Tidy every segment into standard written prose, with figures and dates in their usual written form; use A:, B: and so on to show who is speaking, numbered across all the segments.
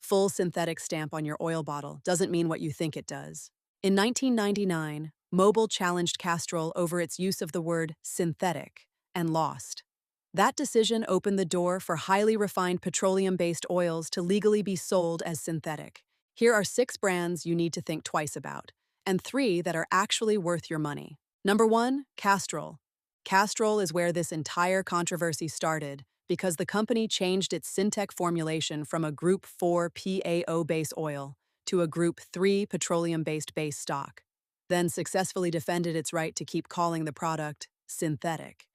A: full synthetic stamp on your oil bottle doesn't mean what you think it does. In 1999, Mobil challenged Castrol over its use of the word synthetic and lost. That decision opened the door for highly refined petroleum-based oils to legally be sold as synthetic. Here are 6 brands you need to think twice about, and 3 that are actually worth your money. Number 1, Castrol. Castrol is where this entire controversy started because the company changed its Syntec formulation from a Group 4 PAO base oil to a Group 3 petroleum-based base stock, then successfully defended its right to keep calling the product synthetic.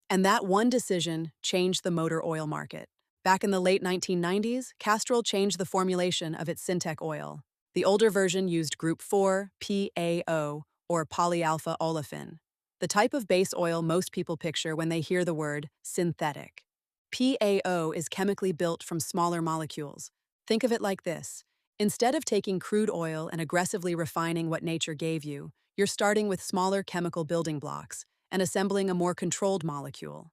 A: And that one decision changed the motor oil market. Back in the late 1990s, Castrol changed the formulation of its Syntec oil. The older version used Group 4 PAO, or polyalpha olefin, the type of base oil most people picture when they hear the word synthetic. PAO is chemically built from smaller molecules. Think of it like this. Instead of taking crude oil and aggressively refining what nature gave you, you're starting with smaller chemical building blocks and assembling a more controlled molecule.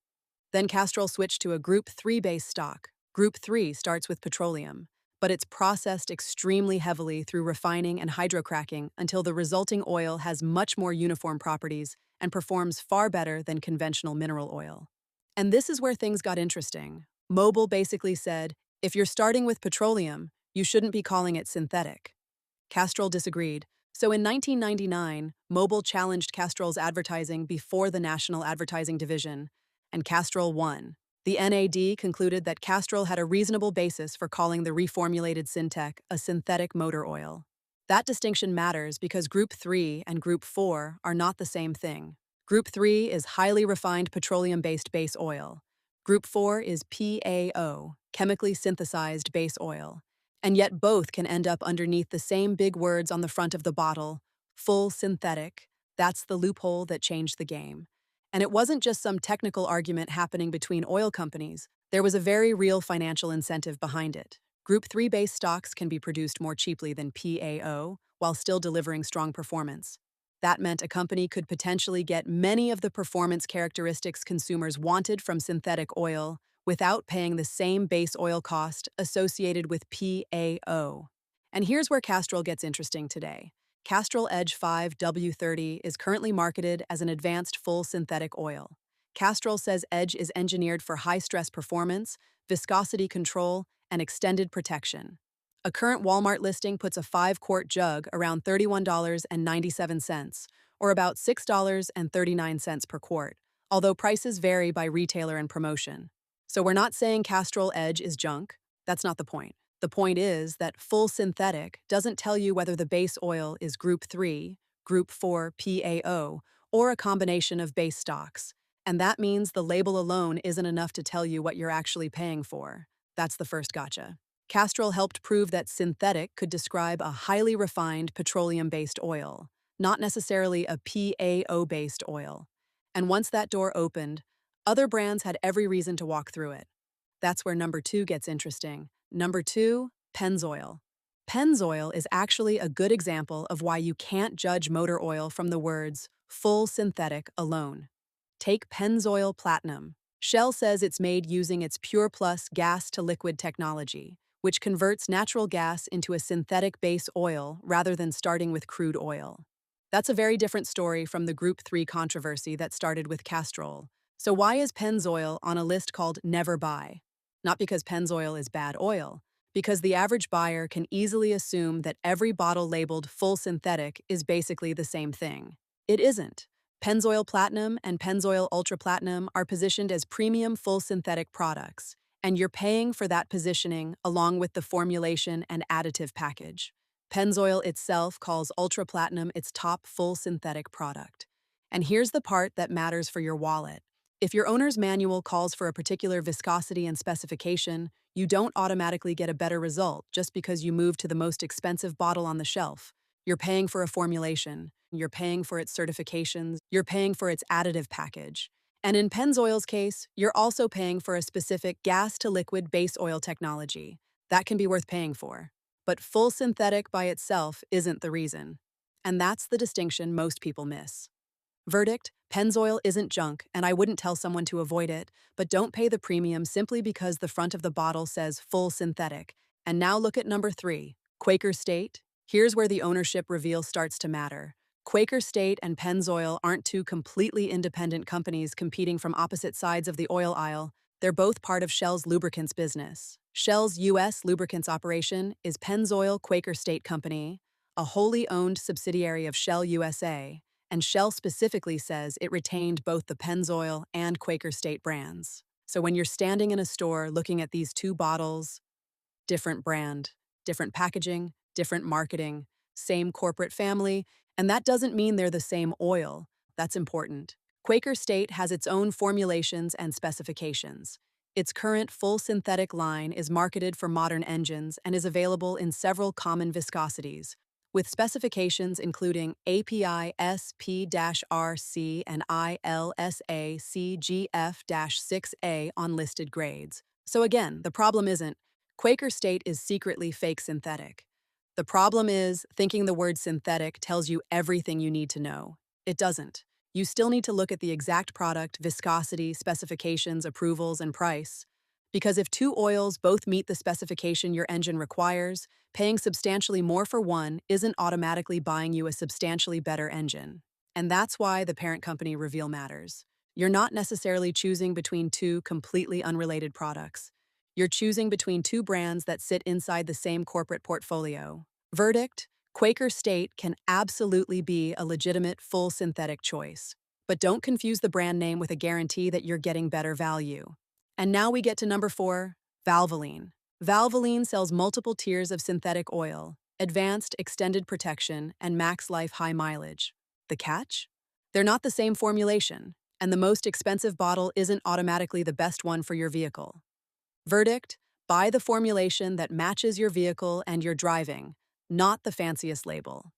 A: Then Castrol switched to a Group 3 base stock. Group 3 starts with petroleum, but it's processed extremely heavily through refining and hydrocracking until the resulting oil has much more uniform properties and performs far better than conventional mineral oil. And this is where things got interesting. Mobil basically said, if you're starting with petroleum, you shouldn't be calling it synthetic. Castrol disagreed. So in 1999, Mobil challenged Castrol's advertising before the National Advertising Division, and Castrol won. The NAD concluded that Castrol had a reasonable basis for calling the reformulated Syntec a synthetic motor oil. That distinction matters because Group 3 and Group 4 are not the same thing. Group 3 is highly refined petroleum-based base oil. Group 4 is PAO, chemically synthesized base oil. And yet both can end up underneath the same big words on the front of the bottle, full synthetic. That's the loophole that changed the game. And it wasn't just some technical argument happening between oil companies. There was a very real financial incentive behind it. Group 3 base stocks can be produced more cheaply than PAO while still delivering strong performance. That meant a company could potentially get many of the performance characteristics consumers wanted from synthetic oil without paying the same base oil cost associated with PAO. And here's where Castrol gets interesting today. Castrol Edge 5W30 is currently marketed as an advanced full synthetic oil. Castrol says Edge is engineered for high-stress performance, viscosity control, and extended protection. A current Walmart listing puts a 5-quart jug around $31.97, or about $6.39 per quart, although prices vary by retailer and promotion. So we're not saying Castrol Edge is junk. That's not the point. The point is that full synthetic doesn't tell you whether the base oil is Group 3, Group 4 PAO, or a combination of base stocks. And that means the label alone isn't enough to tell you what you're actually paying for. That's the first gotcha. Castrol helped prove that synthetic could describe a highly refined petroleum-based oil, not necessarily a PAO-based oil. And once that door opened, other brands had every reason to walk through it. That's where number 2 gets interesting. Number 2, Pennzoil. Pennzoil is actually a good example of why you can't judge motor oil from the words full synthetic alone. Take Pennzoil Platinum. Shell says it's made using its Pure Plus gas-to-liquid technology, which converts natural gas into a synthetic base oil rather than starting with crude oil. That's a very different story from the Group 3 controversy that started with Castrol. So why is Pennzoil on a list called Never Buy? Not because Pennzoil is bad oil, because the average buyer can easily assume that every bottle labeled full synthetic is basically the same thing. It isn't. Pennzoil Platinum and Pennzoil Ultra Platinum are positioned as premium full synthetic products, and you're paying for that positioning along with the formulation and additive package. Pennzoil itself calls Ultra Platinum its top full synthetic product. And here's the part that matters for your wallet. If your owner's manual calls for a particular viscosity and specification, you don't automatically get a better result just because you move to the most expensive bottle on the shelf. You're paying for a formulation, you're paying for its certifications, you're paying for its additive package. And in Pennzoil's case, you're also paying for a specific gas-to-liquid base oil technology. That can be worth paying for. But full synthetic by itself isn't the reason. And that's the distinction most people miss. Verdict: Pennzoil isn't junk, and I wouldn't tell someone to avoid it, but don't pay the premium simply because the front of the bottle says full synthetic And now look at number 3, Quaker State. Here's where the ownership reveal starts to matter. Quaker State and Pennzoil aren't two completely independent companies competing from opposite sides of the oil aisle. They're both part of Shell's lubricants business. Shell's U.S. lubricants operation is Pennzoil Quaker State Company, a wholly owned subsidiary of Shell USA, and Shell specifically says it retained both the Pennzoil and Quaker State brands. So when you're standing in a store looking at these two bottles, different brand, different packaging, different marketing, same corporate family, and that doesn't mean they're the same oil. That's important. Quaker State has its own formulations and specifications. Its current full synthetic line is marketed for modern engines and is available in several common viscosities, with specifications including API SP-RC and ILSA CGF-6A on listed grades. So again, the problem isn't Quaker State is secretly fake synthetic. The problem is thinking the word synthetic tells you everything you need to know. It doesn't. You still need to look at the exact product, viscosity, specifications, approvals, and price. Because if two oils both meet the specification your engine requires, paying substantially more for one isn't automatically buying you a substantially better engine. And that's why the parent company reveal matters. You're not necessarily choosing between two completely unrelated products. You're choosing between two brands that sit inside the same corporate portfolio. Verdict: Quaker State can absolutely be a legitimate full synthetic choice. But don't confuse the brand name with a guarantee that you're getting better value. And now we get to number 4, Valvoline. Valvoline sells multiple tiers of synthetic oil, advanced extended protection, and max life high mileage. The catch? They're not the same formulation, and the most expensive bottle isn't automatically the best one for your vehicle. Verdict: buy the formulation that matches your vehicle and your driving, not the fanciest label.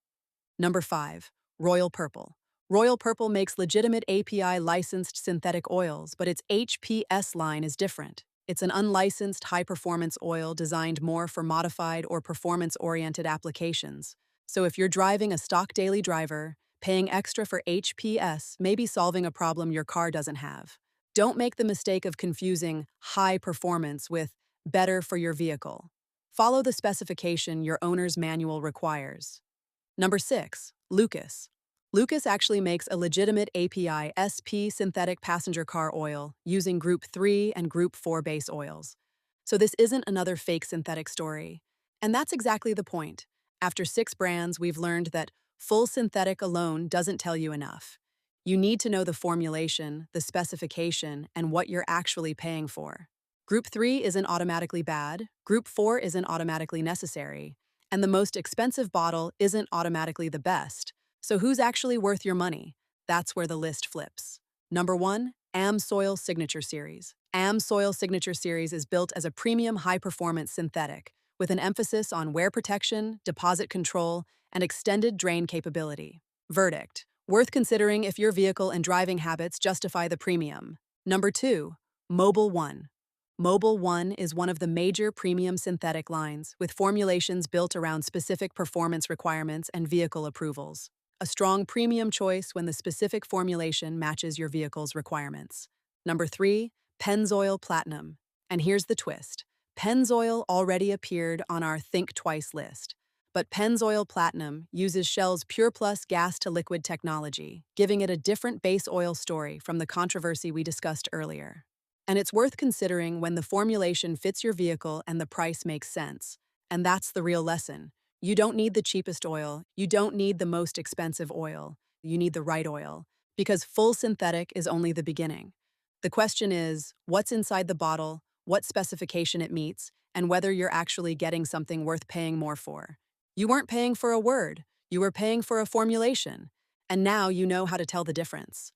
A: Number 5, Royal Purple. Royal Purple makes legitimate API-licensed synthetic oils, but its HPS line is different. It's an unlicensed high-performance oil designed more for modified or performance-oriented applications. So if you're driving a stock daily driver, paying extra for HPS may be solving a problem your car doesn't have. Don't make the mistake of confusing high performance with better for your vehicle. Follow the specification your owner's manual requires. Number 6, Lucas. Lucas actually makes a legitimate API SP synthetic passenger car oil using Group 3 and Group 4 base oils. So this isn't another fake synthetic story. And that's exactly the point. After 6 brands, we've learned that full synthetic alone doesn't tell you enough. You need to know the formulation, the specification, and what you're actually paying for. Group 3 isn't automatically bad, Group 4 isn't automatically necessary, and the most expensive bottle isn't automatically the best. So who's actually worth your money? That's where the list flips. Number 1, AMSOIL Signature Series. AMSOIL Signature Series is built as a premium high-performance synthetic, with an emphasis on wear protection, deposit control, and extended drain capability. Verdict: worth considering if your vehicle and driving habits justify the premium. Number 2, Mobil 1. Mobil 1 is one of the major premium synthetic lines, with formulations built around specific performance requirements and vehicle approvals. A strong premium choice when the specific formulation matches your vehicle's requirements. Number 3, Pennzoil Platinum. And here's the twist. Pennzoil already appeared on our Think Twice list. But Pennzoil Platinum uses Shell's PurePlus gas-to-liquid technology, giving it a different base oil story from the controversy we discussed earlier. And it's worth considering when the formulation fits your vehicle and the price makes sense. And that's the real lesson. You don't need the cheapest oil. You don't need the most expensive oil. You need the right oil. Because full synthetic is only the beginning. The question is, what's inside the bottle, what specification it meets, and whether you're actually getting something worth paying more for. You weren't paying for a word. You were paying for a formulation. And now you know how to tell the difference.